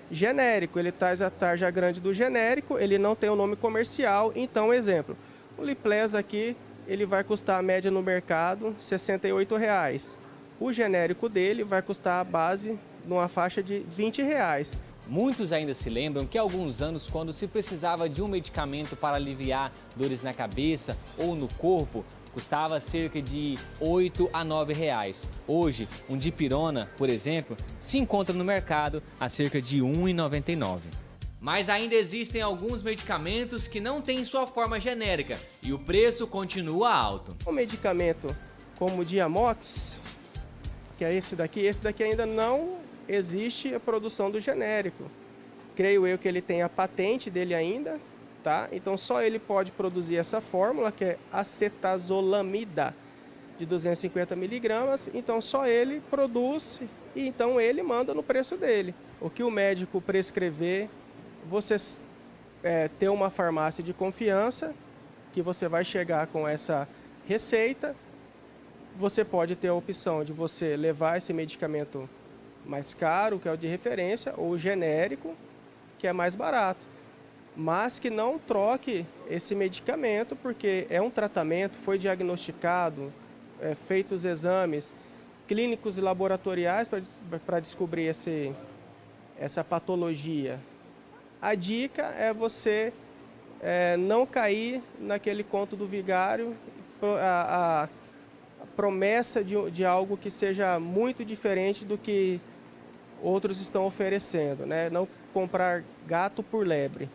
genérico, ele traz a tarja grande do genérico, ele não tem o nome comercial. Então, exemplo, o Lipless aqui, ele vai custar a média no mercado R$ 68,00. O genérico dele vai custar a base numa faixa de R$ 20,00. Muitos ainda se lembram que há alguns anos, quando se precisava de um medicamento para aliviar dores na cabeça ou no corpo, custava cerca de R$ 8 a R$ 9,00. Hoje, um dipirona, por exemplo, se encontra no mercado a cerca de R$ 1,99. Mas ainda existem alguns medicamentos que não têm sua forma genérica e o preço continua alto. Um medicamento como o Diamox, que é esse daqui ainda não existe a produção do genérico. Creio eu que ele tem a patente dele ainda, tá? Então só ele pode produzir essa fórmula, que é acetazolamida, de 250 miligramas. Então só ele produz e então ele manda no preço dele. O que o médico prescrever, você ter uma farmácia de confiança, que você vai chegar com essa receita. Você pode ter a opção de você levar esse medicamento mais caro, que é o de referência, ou o genérico, que é mais barato. Mas que não troque esse medicamento, porque é um tratamento, foi diagnosticado, feitos exames clínicos e laboratoriais para descobrir essa patologia. A dica é você não cair naquele conto do vigário, a promessa de algo que seja muito diferente do que outros estão oferecendo, né? Não comprar gato por lebre.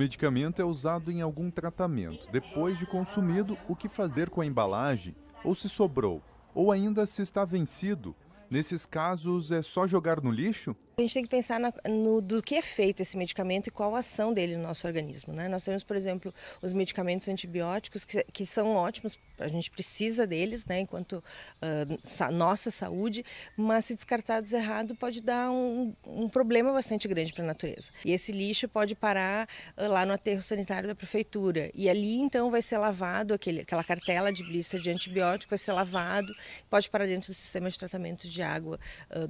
medicamento é usado em algum tratamento. Depois de consumido, o que fazer com a embalagem? Ou se sobrou? Ou ainda se está vencido? Nesses casos, é só jogar no lixo? A gente tem que pensar do que é feito esse medicamento e qual a ação dele no nosso organismo, né? Nós temos, por exemplo, os medicamentos antibióticos que são ótimos, a gente precisa deles, né, enquanto nossa saúde, mas se descartados errado pode dar um problema bastante grande para a natureza. E esse lixo pode parar lá no aterro sanitário da prefeitura e ali então vai ser lavado, aquela cartela de blister de antibiótico vai ser lavado, pode parar dentro do sistema de tratamento de água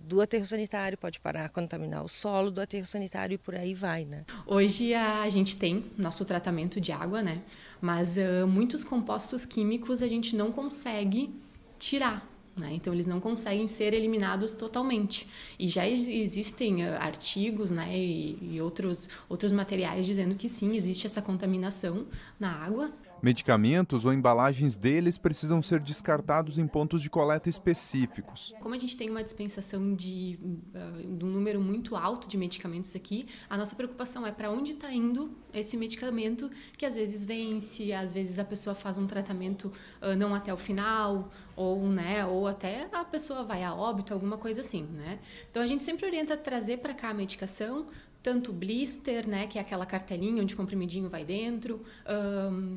do aterro sanitário, pode parar contaminar o solo do aterro sanitário e por aí vai, né? Hoje a gente tem nosso tratamento de água, né? Mas muitos compostos químicos a gente não consegue tirar, né? Então eles não conseguem ser eliminados totalmente. E já existem artigos, né, e outros materiais dizendo que sim, existe essa contaminação na água. Medicamentos ou embalagens deles precisam ser descartados em pontos de coleta específicos. Como a gente tem uma dispensação de um número muito alto de medicamentos aqui, a nossa preocupação é para onde está indo esse medicamento, que às vezes vence, às vezes a pessoa faz um tratamento não até o final, ou até a pessoa vai a óbito, alguma coisa assim, né? Então a gente sempre orienta a trazer para cá a medicação, tanto blister, né, que é aquela cartelinha onde o comprimidinho vai dentro,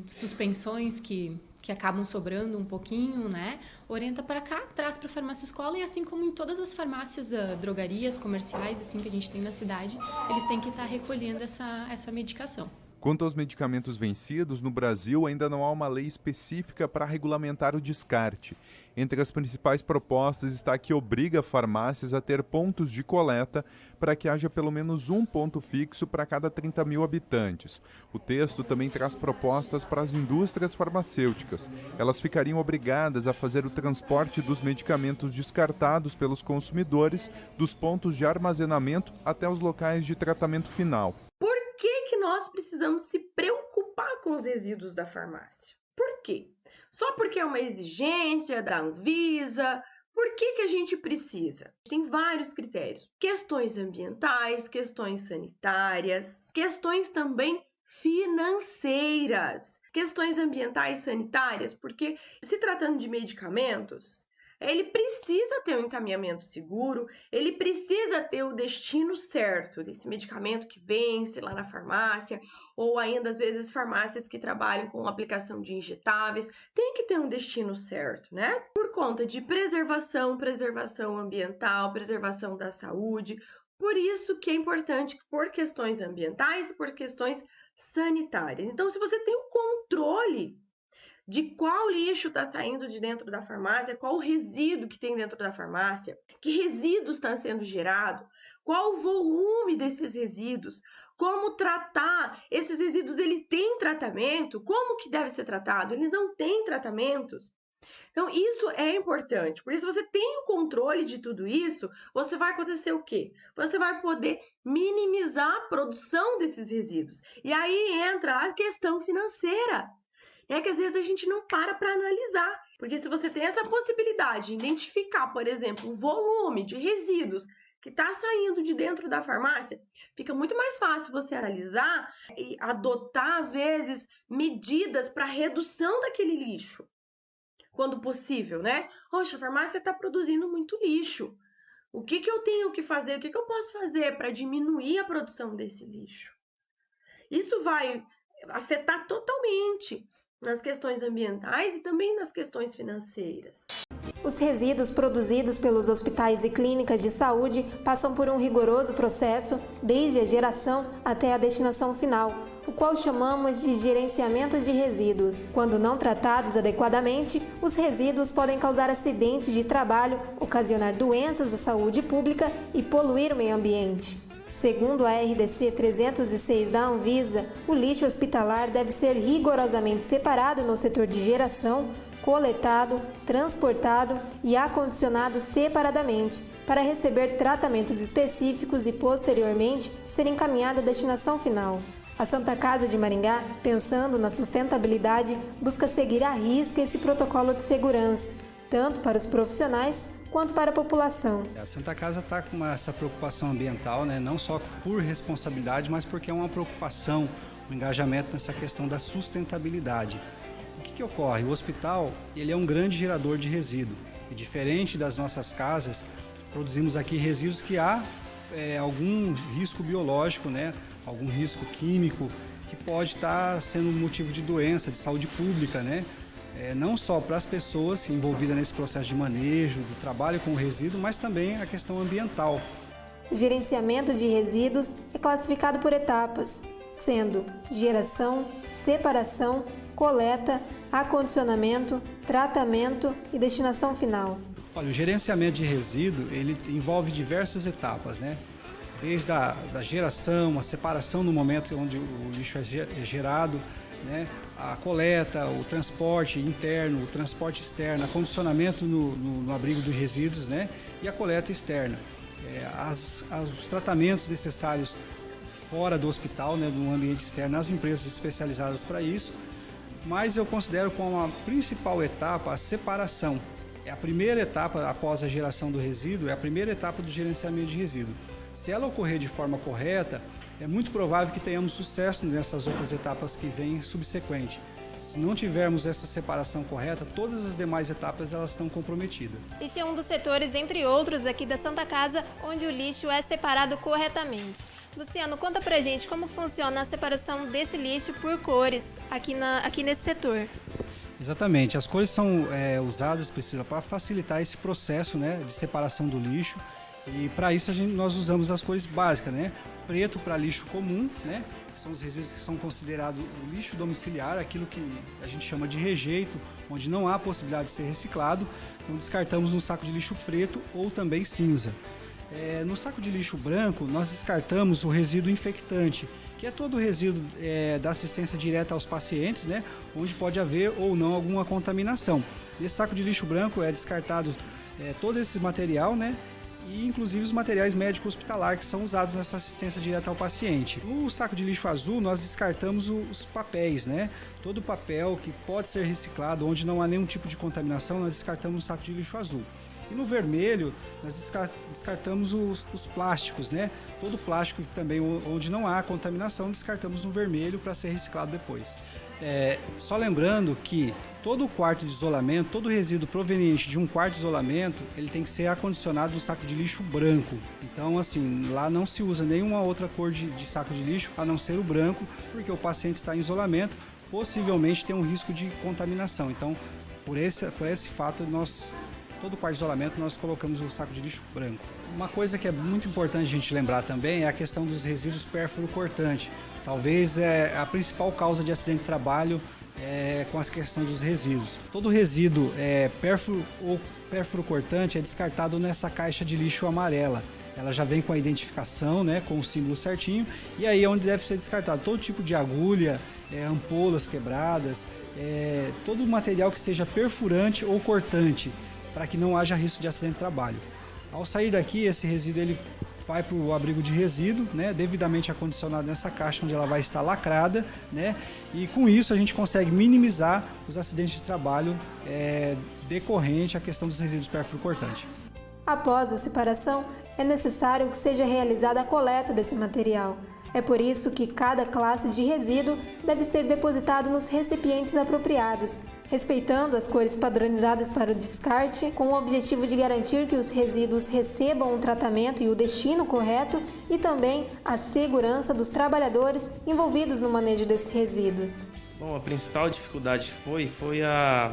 suspensões que acabam sobrando um pouquinho, né, orienta para cá, traz para a farmácia escola e assim como em todas as farmácias, drogarias comerciais assim que a gente tem na cidade, eles têm que estar recolhendo essa medicação. Quanto aos medicamentos vencidos, no Brasil ainda não há uma lei específica para regulamentar o descarte. Entre as principais propostas está a que obriga farmácias a ter pontos de coleta para que haja pelo menos um ponto fixo para cada 30 mil habitantes. O texto também traz propostas para as indústrias farmacêuticas. Elas ficariam obrigadas a fazer o transporte dos medicamentos descartados pelos consumidores dos pontos de armazenamento até os locais de tratamento final. Por que nós precisamos se preocupar com os resíduos da farmácia? Por quê? Só porque é uma exigência da Anvisa? Por que a gente precisa? Tem vários critérios. Questões ambientais, questões sanitárias, questões também financeiras. Questões ambientais e sanitárias, porque se tratando de medicamentos, ele precisa ter um encaminhamento seguro, ele precisa ter o destino certo desse medicamento que vence lá na farmácia, ou ainda às vezes farmácias que trabalham com aplicação de injetáveis, tem que ter um destino certo, né? Por conta de preservação ambiental, preservação da saúde, por isso que é importante por questões ambientais e por questões sanitárias. Então, se você tem um controle de qual lixo está saindo de dentro da farmácia, qual o resíduo que tem dentro da farmácia, que resíduos estão sendo gerados, qual o volume desses resíduos, como tratar esses resíduos, eles têm tratamento, como que deve ser tratado, eles não têm tratamentos. Então, isso é importante. Por isso, você tem o controle de tudo isso, você vai acontecer o quê? Você vai poder minimizar a produção desses resíduos. E aí entra a questão financeira. É que às vezes a gente não para analisar, porque se você tem essa possibilidade de identificar, por exemplo, o volume de resíduos que está saindo de dentro da farmácia, fica muito mais fácil você analisar e adotar, às vezes, medidas para redução daquele lixo, quando possível, né? Poxa, a farmácia está produzindo muito lixo. O que eu tenho que fazer? O que eu posso fazer para diminuir a produção desse lixo? Isso vai afetar totalmente nas questões ambientais e também nas questões financeiras. Os resíduos produzidos pelos hospitais e clínicas de saúde passam por um rigoroso processo desde a geração até a destinação final, o qual chamamos de gerenciamento de resíduos. Quando não tratados adequadamente, os resíduos podem causar acidentes de trabalho, ocasionar doenças à saúde pública e poluir o meio ambiente. Segundo a RDC 306 da Anvisa, o lixo hospitalar deve ser rigorosamente separado no setor de geração, coletado, transportado e acondicionado separadamente, para receber tratamentos específicos e, posteriormente, ser encaminhado à destinação final. A Santa Casa de Maringá, pensando na sustentabilidade, busca seguir à risca esse protocolo de segurança, tanto para os profissionais quanto para a população. A Santa Casa está com essa preocupação ambiental, né? Não só por responsabilidade, mas porque é uma preocupação um engajamento nessa questão da sustentabilidade. O que ocorre? O hospital ele é um grande gerador de resíduo e, diferente das nossas casas, produzimos aqui resíduos que há algum risco biológico, né? Algum risco químico que pode estar sendo motivo de doença, de saúde pública, né? Não só para as pessoas envolvidas nesse processo de manejo, do trabalho com o resíduo, mas também a questão ambiental. O gerenciamento de resíduos é classificado por etapas, sendo geração, separação, coleta, acondicionamento, tratamento e destinação final. Olha, o gerenciamento de resíduo ele envolve diversas etapas, né? Desde a geração, a separação no momento onde o lixo é gerado, né? A coleta, o transporte interno, o transporte externo, acondicionamento no abrigo dos resíduos, né? E a coleta externa. Os tratamentos necessários fora do hospital, né? No ambiente externo, nas empresas especializadas para isso. Mas eu considero como a principal etapa a separação. É a primeira etapa após a geração do resíduo, é a primeira etapa do gerenciamento de resíduo. Se ela ocorrer de forma correta, é muito provável que tenhamos sucesso nessas outras etapas que vêm subsequente. Se não tivermos essa separação correta, todas as demais etapas elas estão comprometidas. Este é um dos setores, entre outros, aqui da Santa Casa, onde o lixo é separado corretamente. Luciano, conta pra gente como funciona a separação desse lixo por cores aqui nesse setor. Exatamente, as cores são usadas, Priscila, para facilitar esse processo, né, de separação do lixo. E para isso nós usamos as cores básicas, né? Preto para lixo comum, né? São os resíduos que são considerados o lixo domiciliar, aquilo que a gente chama de rejeito, onde não há possibilidade de ser reciclado. Então descartamos no saco de lixo preto ou também cinza. No saco de lixo branco, nós descartamos o resíduo infectante, que é todo o resíduo da assistência direta aos pacientes, né? Onde pode haver ou não alguma contaminação. Nesse saco de lixo branco é descartado todo esse material, né? E inclusive os materiais médicos hospitalares que são usados nessa assistência direta ao paciente. No saco de lixo azul nós descartamos os papéis, né? Todo papel que pode ser reciclado, onde não há nenhum tipo de contaminação, nós descartamos no saco de lixo azul. E no vermelho nós descartamos os plásticos, né? Todo plástico também onde não há contaminação, descartamos no vermelho para ser reciclado depois. Só lembrando que todo quarto de isolamento, todo resíduo proveniente de um quarto de isolamento, ele tem que ser acondicionado no saco de lixo branco. Então, assim, lá não se usa nenhuma outra cor de saco de lixo, a não ser o branco, porque o paciente está em isolamento, possivelmente tem um risco de contaminação. Então, por esse fato, todo quarto de isolamento nós colocamos o saco de lixo branco. Uma coisa que é muito importante a gente lembrar também é a questão dos resíduos pérfuro-cortante. Talvez a principal causa de acidente de trabalho com a questão dos resíduos. Todo resíduo pérfuro ou pérfuro-cortante é descartado nessa caixa de lixo amarela. Ela já vem com a identificação, né, com o símbolo certinho, e aí é onde deve ser descartado todo tipo de agulha, ampolas quebradas, todo material que seja perfurante ou cortante, para que não haja risco de acidente de trabalho. Ao sair daqui, esse resíduo ele vai para o abrigo de resíduo, né, devidamente acondicionado nessa caixa onde ela vai estar lacrada, né, e com isso a gente consegue minimizar os acidentes de trabalho decorrente à questão dos resíduos pérfuro-cortantes. Após a separação, é necessário que seja realizada a coleta desse material. É por isso que cada classe de resíduo deve ser depositado nos recipientes apropriados, respeitando as cores padronizadas para o descarte, com o objetivo de garantir que os resíduos recebam o tratamento e o destino correto e também a segurança dos trabalhadores envolvidos no manejo desses resíduos. Bom, a principal dificuldade foi a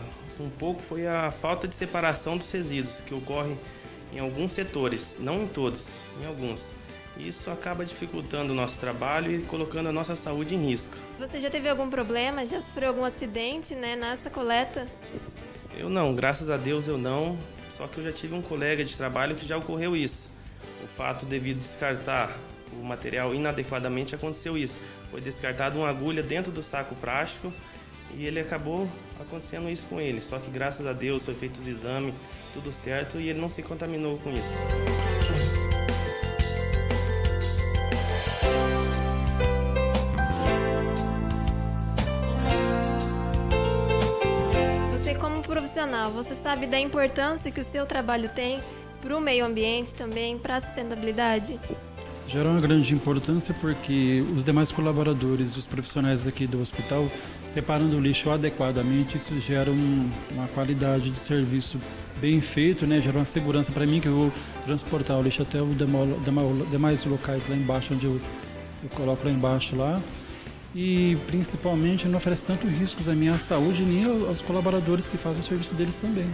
falta de separação dos resíduos, que ocorre em alguns setores, não em todos, em alguns. Isso acaba dificultando o nosso trabalho e colocando a nossa saúde em risco. Você já teve algum problema? Já sofreu algum acidente, nessa coleta? Eu não, graças a Deus eu não. Só que eu já tive um colega de trabalho que já ocorreu isso. O fato devido descartar o material inadequadamente aconteceu isso. Foi descartada uma agulha dentro do saco plástico e ele acabou acontecendo isso com ele. Só que graças a Deus foi feito os exames, tudo certo e ele não se contaminou com isso. Profissional, você sabe da importância que o seu trabalho tem para o meio ambiente também, para a sustentabilidade? Gera uma grande importância porque os demais colaboradores, os profissionais aqui do hospital, separando o lixo adequadamente, isso gera uma qualidade de serviço bem feito, né? Gera uma segurança para mim que eu vou transportar o lixo até os demais locais lá embaixo, onde eu coloco lá embaixo lá. E principalmente não oferece tanto riscos à minha saúde nem aos colaboradores que fazem o serviço deles também.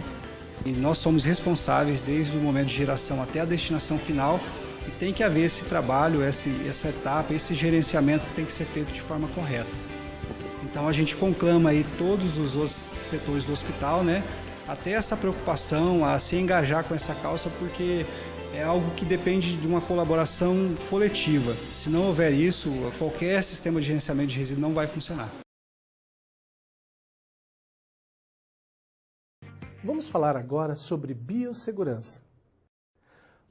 E nós somos responsáveis desde o momento de geração até a destinação final e tem que haver esse trabalho, essa etapa, esse gerenciamento tem que ser feito de forma correta. Então a gente conclama aí todos os outros setores do hospital, né, até essa preocupação a se engajar com essa causa, porque é algo que depende de uma colaboração coletiva. Se não houver isso, qualquer sistema de gerenciamento de resíduos não vai funcionar. Vamos falar agora sobre biossegurança.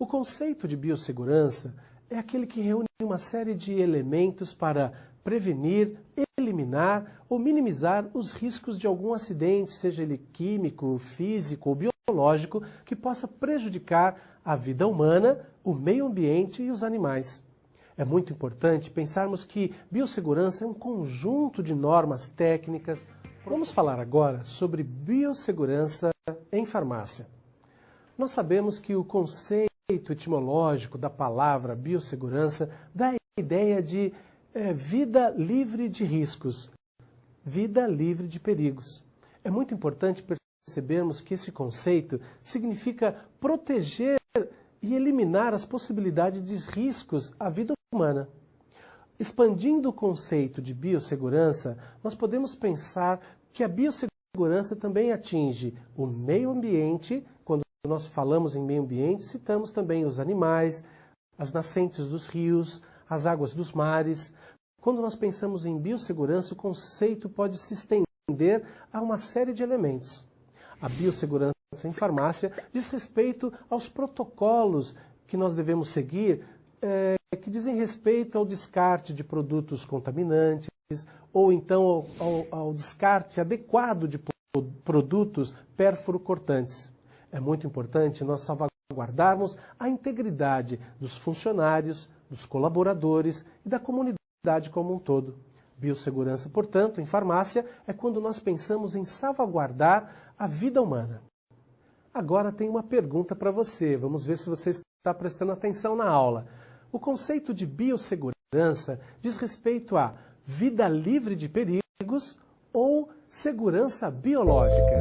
O conceito de biossegurança é aquele que reúne uma série de elementos para prevenir, eliminar ou minimizar os riscos de algum acidente, seja ele químico, físico ou biológico, que possa prejudicar a vida humana, o meio ambiente e os animais. É muito importante pensarmos que biossegurança é um conjunto de normas técnicas. Vamos falar agora sobre biossegurança em farmácia. Nós sabemos que o conceito etimológico da palavra biossegurança dá a ideia de vida livre de riscos, vida livre de perigos. É muito importante percebermos que esse conceito significa proteger e eliminar as possibilidades de riscos à vida humana. Expandindo o conceito de biossegurança, nós podemos pensar que a biossegurança também atinge o meio ambiente. Quando nós falamos em meio ambiente, citamos também os animais, as nascentes dos rios, as águas dos mares. Quando nós pensamos em biossegurança, o conceito pode se estender a uma série de elementos. A biossegurança em farmácia diz respeito aos protocolos que nós devemos seguir, que dizem respeito ao descarte de produtos contaminantes ou então ao descarte adequado de produtos pérfuro-cortantes. É muito importante nós salvaguardarmos a integridade dos funcionários, dos colaboradores e da comunidade como um todo. Biossegurança, portanto, em farmácia é quando nós pensamos em salvaguardar a vida humana. Agora tem uma pergunta para você. Vamos ver se você está prestando atenção na aula. O conceito de biossegurança diz respeito a vida livre de perigos ou segurança biológica.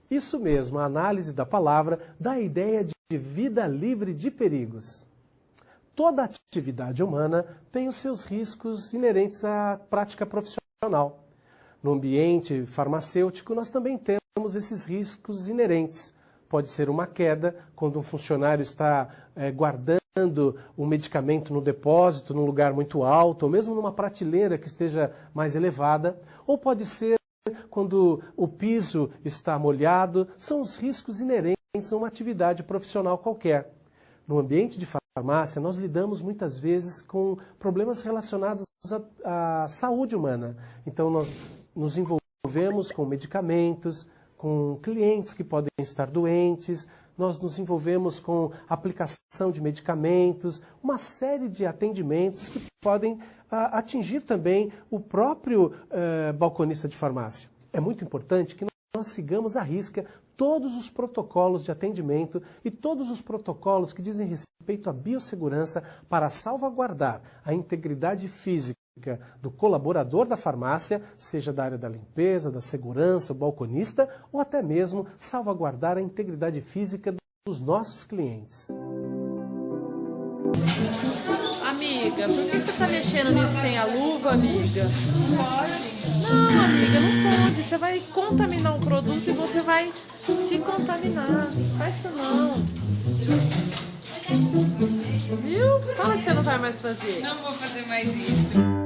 Isso mesmo, a análise da palavra dá a ideia de vida livre de perigos. Toda atividade humana tem os seus riscos inerentes à prática profissional. No ambiente farmacêutico, nós também temos esses riscos inerentes. Pode ser uma queda, quando um funcionário está guardando um medicamento no depósito, num lugar muito alto, ou mesmo numa prateleira que esteja mais elevada. Ou pode ser quando o piso está molhado. São os riscos inerentes a uma atividade profissional qualquer. No ambiente de farmácia, nós lidamos muitas vezes com problemas relacionados à saúde humana. Então, nós nos envolvemos com medicamentos, com clientes que podem estar doentes, nós nos envolvemos com aplicação de medicamentos, uma série de atendimentos que podem atingir também o próprio balconista de farmácia. É muito importante que nós sigamos à risca todos os protocolos de atendimento e todos os protocolos que dizem respeito à biossegurança para salvaguardar a integridade física do colaborador da farmácia, seja da área da limpeza, da segurança, o balconista, ou até mesmo salvaguardar a integridade física dos nossos clientes. Amiga, por que você está mexendo nisso sem a luva, amiga? Não pode. Não, amiga, não pode. Você vai contaminar o produto e você vai se contaminar. Não faz isso não. Viu? Fala que você não vai mais fazer. Não vou fazer mais isso.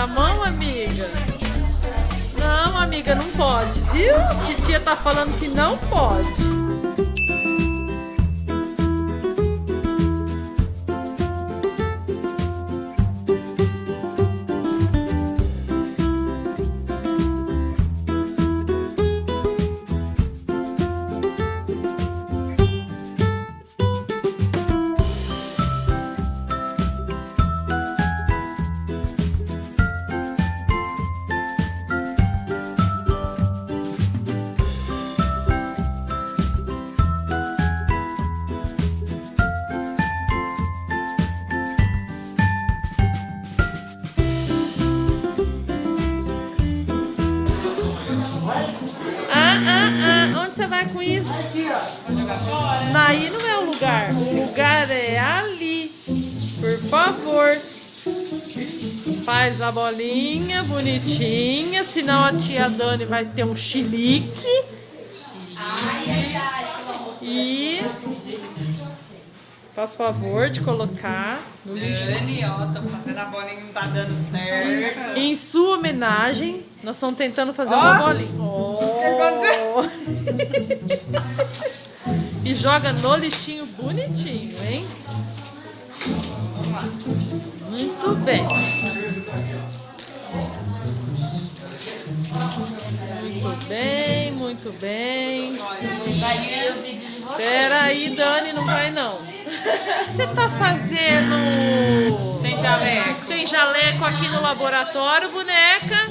na mão, amiga? Não, amiga, não pode, viu? Titia tá falando que não pode. Onde você vai com isso? Daí não é o lugar. O lugar é ali. Por favor. Faz a bolinha bonitinha, senão a tia Dani vai ter um chilique. E faz favor de colocar no lixo. Dani, ó, tô fazendo a bolinha que não tá dando certo. Em sua homenagem, nós estamos tentando fazer uma bolinha. O que aconteceu? E joga no lixinho bonitinho, hein? Muito bem. Muito bem, muito bem. Espera aí, Dani, não vai não. O que você tá fazendo? Sem jaleco. Sem jaleco aqui no laboratório, boneca?